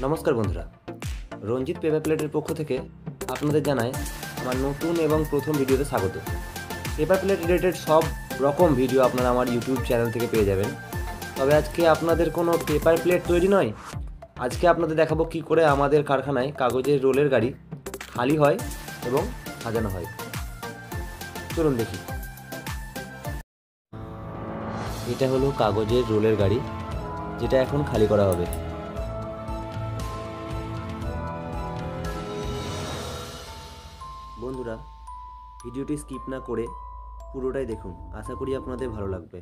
নমস্কার বন্ধুরা, রঞ্জিত পেপার প্লেটের পক্ষ থেকে আপনাদের জানাই আমার নতুন এবং প্রথম ভিডিওতে স্বাগত। পেপার প্লেট রিলেটেড সব রকম ভিডিও আপনারা আমার ইউটিউব চ্যানেল থেকে পেয়ে যাবেন। তবে আজকে আপনাদের কোনো পেপার প্লেট তৈরি নয়, আজকে আপনাদের দেখাবো কী করে আমাদের কারখানায় কাগজের রোলের গাড়ি খালি হয় এবং সাজানো হয়। চলুন দেখি। এটা হলো কাগজের রোলের গাড়ি, যেটা এখন খালি করা হবে। বন্ধুরা, ভিডিওটি স্কিপ না করে পুরোটাই দেখুন, আশা করি আপনাদের ভালো লাগবে।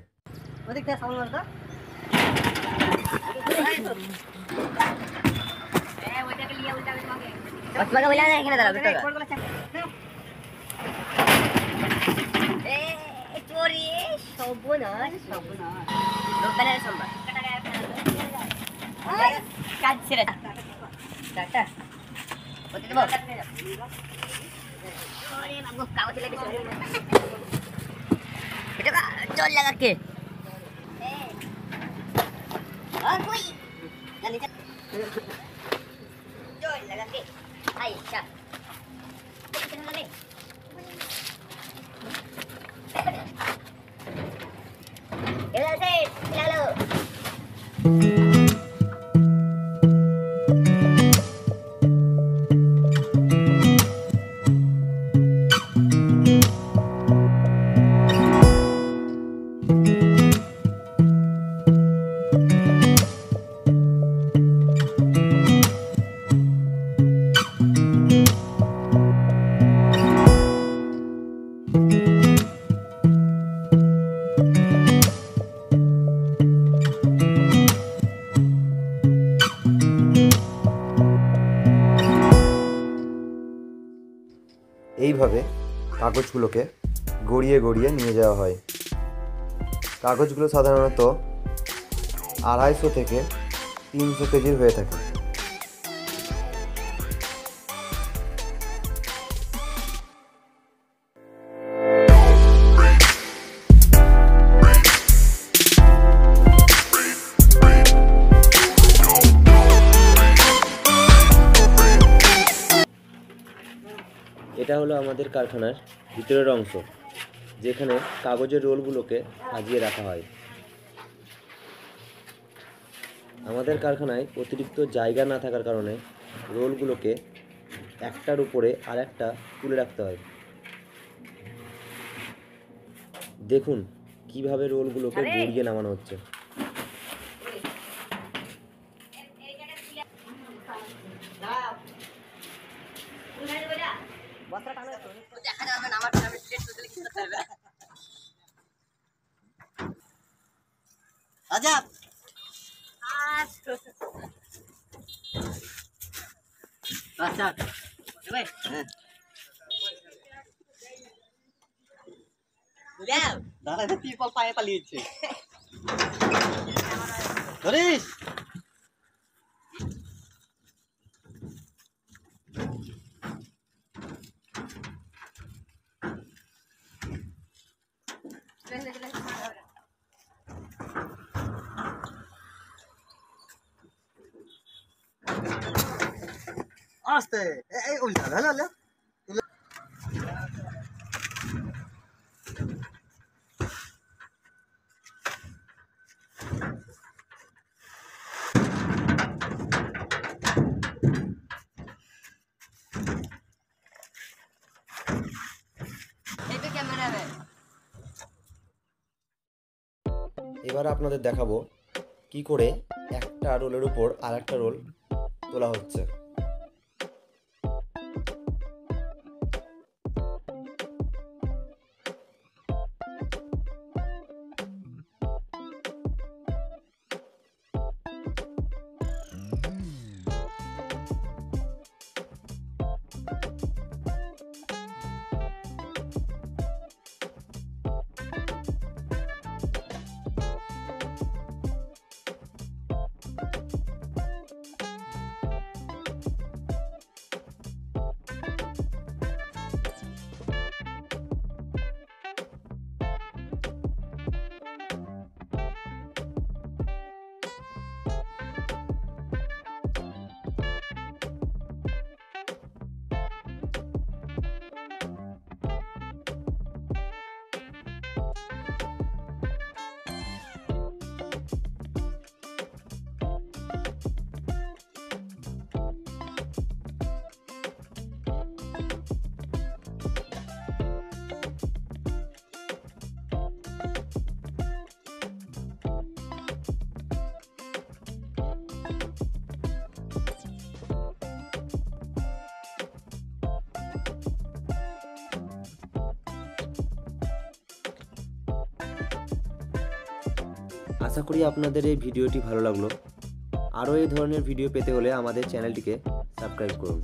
चल लगा के चल लगा के आई चल इधर से चलो এইভাবে কাগজগুলোকে গড়িয়ে গড়িয়ে নিয়ে যাওয়া হয়। কাগজগুলো সাধারণত 250 থেকে 300 কেজির হয়ে থাকে। এটা হলো আমাদের কারখানার ভিতরের অংশ, যেখানে কাগজের রোলগুলোকে সাজিয়ে রাখা হয়। আমাদের কারখানায় অতিরিক্ত জায়গা না থাকার কারণে রোলগুলোকে একটার উপরে আরেকটা তুলে রাখতে হয়। দেখুন কিভাবে রোলগুলোকে গড়িয়ে নামানো হচ্ছে। দেখা যাবে না আমার প্লেট তুলতে কি করতে হবে আচ্ছা আচ্ছা ভাই হ্যাঁ দাও দাদা তো টিপল পায়ে পালিয়েছে ধরিস আস্তে এই উল্টা না না এবার আপনাদের দেখাবো কি করে একটা রোলের উপর আরেকটা রোল তোলা হচ্ছে। আশা করি আপনাদের এই ভিডিওটি ভালো লাগলো। আরও এই ধরনের ভিডিও পেতে হলে আমাদের চ্যানেলটিকে সাবস্ক্রাইব করুন।